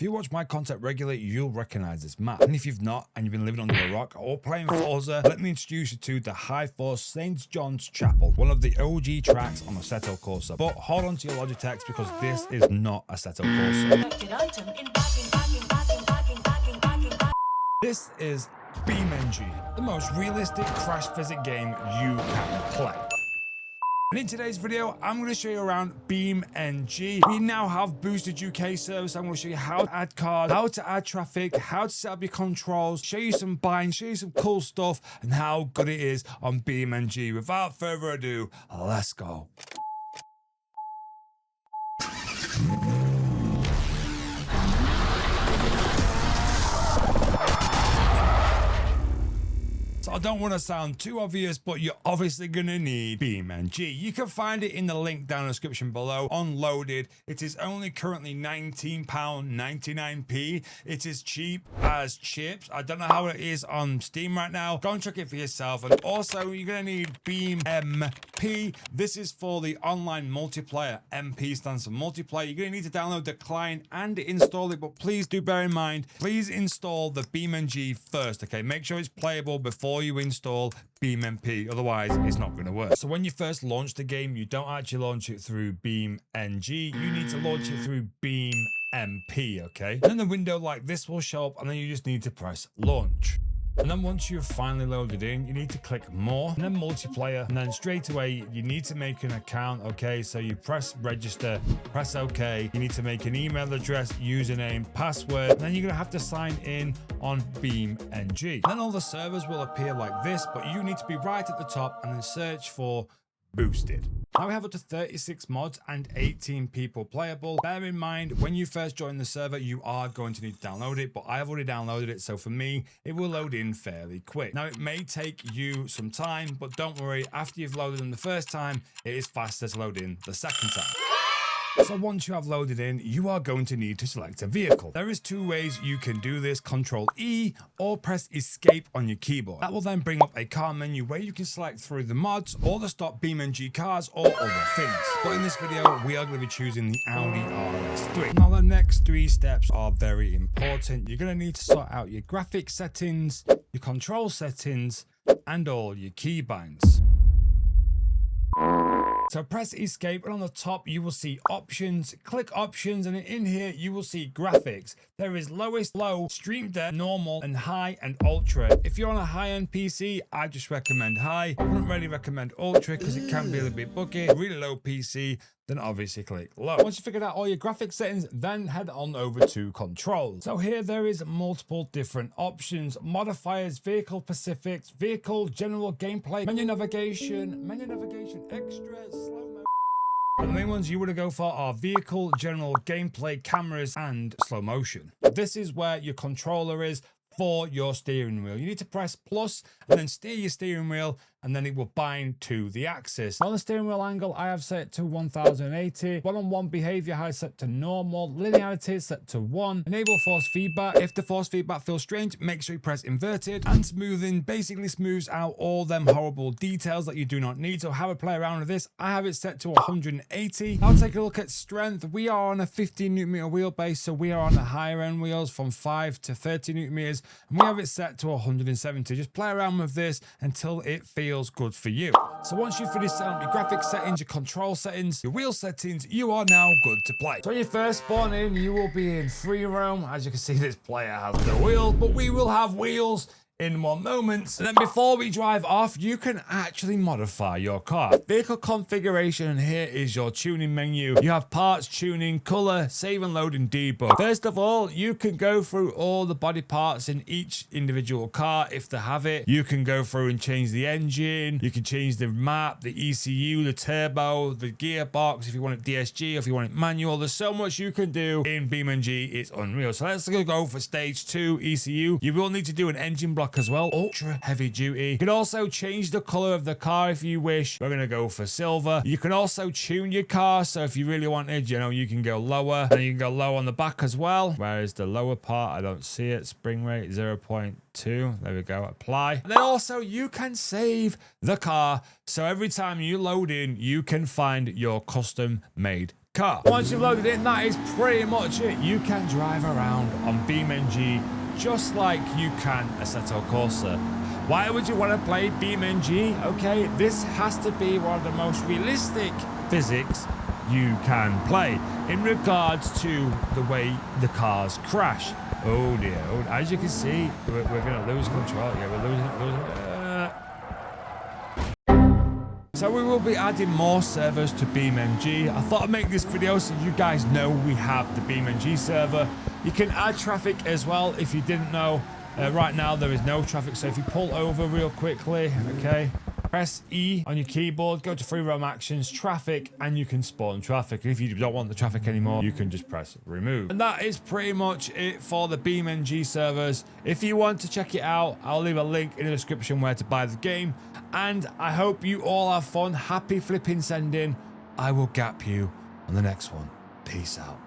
If you watch my content regularly, you'll recognize this map. And if you've not, and you've been living under a rock or playing Forza, let me introduce you to the High Force St. John's Chapel, one of the OG tracks on Assetto Corsa. But hold on to your Logitechs because this is not Assetto Corsa. This is BeamNG, the most realistic crash physics game you can play. And in today's video, I'm going to show you around BeamNG. We now have Boosted UK service. I'm going to show you how to add cards, how to add traffic, how to set up your controls, show you some binds, show you some cool stuff, and how good it is on BeamNG. Without further ado, let's go. So I don't want to sound too obvious, but you're obviously going to need BeamNG. You can find it in the link down in the description below, unloaded. It is only currently £19.99p. It is cheap as chips. I don't know how it is on Steam right now. Go and check it for yourself. And also, you're going to need BeamMP. This is for the online multiplayer. MP stands for multiplayer. You're going to need to download the client and install it, but please do bear in mind, please install the BeamNG first, okay? Make sure it's playable before you install BeamMP, otherwise it's not going to work. So when you first launch the game, you don't actually launch it through BeamNG, you need to launch it through BeamMP, okay? And then the window like this will show up, and then you just need to press launch. And then once you've finally loaded in, you need to click more and then multiplayer, and then straight away you need to make an account, okay? So you press register, press OK, you need to make an email address, username, password, and then you're gonna have to sign in on BeamNG. Then all the servers will appear like this, but you need to be right at the top and then search for Boosted. Now we have up to 36 mods and 18 people playable. Bear in mind, when you first join the server, you are going to need to download it, but I have already downloaded it, so for me, it will load in fairly quick. Now, it may take you some time, but don't worry, after you've loaded them the first time, it is faster to load in the second time. So once you have loaded in, you are going to need to select a vehicle. There is two ways you can do this, Control E or press Escape on your keyboard. That will then bring up a car menu where you can select through the mods or the stock BeamNG cars or other things. But in this video, we are going to be choosing the Audi RS3. Now the next three steps are very important. You're going to need to sort out your graphic settings, your control settings, and all your keybinds. So press escape, and on the top you will see options. Click options, and in here you will see graphics. There is lowest, low, stream depth, normal, and high and ultra. If you're on a high-end PC, I just recommend high. I wouldn't really recommend ultra because it can be a little bit buggy. Really low PC, then obviously click low. Once you figured out all your graphic settings, then head on over to controls. So here there is multiple different options: modifiers, vehicle specifics, vehicle, general gameplay, menu navigation extra, slow mo. The main ones you want to go for are vehicle, general, gameplay, cameras, and slow motion. This is where your controller is for your steering wheel. You need to press plus and then steer your steering wheel, and then it will bind to the axis. On the steering wheel angle, I have set to 1080. One-on-one behavior height set to normal. Linearity set to 1. Enable force feedback. If the force feedback feels strange, make sure you press inverted. And smoothing basically smooths out all them horrible details that you do not need. So have a play around with this. I have it set to 180. Now take a look at strength. We are on a 15 Nm wheelbase, so we are on the higher end wheels from 5 to 30 Nm, and we have it set to 170. Just play around with this until it feels good for you. So once you finish setting up your graphics settings, your control settings, your wheel settings, you are now good to play. So when you first spawn in, you will be in free roam. As you can see, this player has no wheels, but we will have wheels in one moment. And then before we drive off, you can actually modify your car. Vehicle configuration, and here is your tuning menu. You have parts, tuning, color, save and load, and debug. First of all, you can go through all the body parts in each individual car if they have it. You can go through and change the engine. You can change the map, the ECU, the turbo, the gearbox, if you want it DSG, if you want it manual. There's so much you can do in BeamNG, it's unreal. So let's go for stage 2 ECU. You will need to do an engine block as well, ultra heavy duty. You can also change the color of the car if you wish. We're gonna go for silver. You can also tune your car, so if you really wanted, you know, you can go lower, and you can go low on the back as well. Where is the lower part? I don't see it. Spring rate 0.2. There we go. Apply. And then also you can save the car, so every time you load in, you can find your custom made car. Once you've loaded in, that is pretty much it. You can drive around on BeamNG just like you can Assetto Corsa. Why would you want to play BeamNG? Okay, this has to be one of the most realistic physics you can play in regards to the way the cars crash. Oh dear, oh, as you can see, we're going to lose control. Yeah, we're losing. So we will be adding more servers to BeamNG. I thought I'd make this video so you guys know we have the BeamNG server. You can add traffic as well if you didn't know. Right now there is no traffic, so if you pull over real quickly, okay, press E on your keyboard, go to free roam actions, traffic, and you can spawn traffic. And if you don't want the traffic anymore, you can just press remove. And that is pretty much it for the BeamNG servers. If you want to check it out, I'll leave a link in the description where to buy the game. And I hope you all have fun. Happy flipping sending. I will gap you on the next one. Peace out.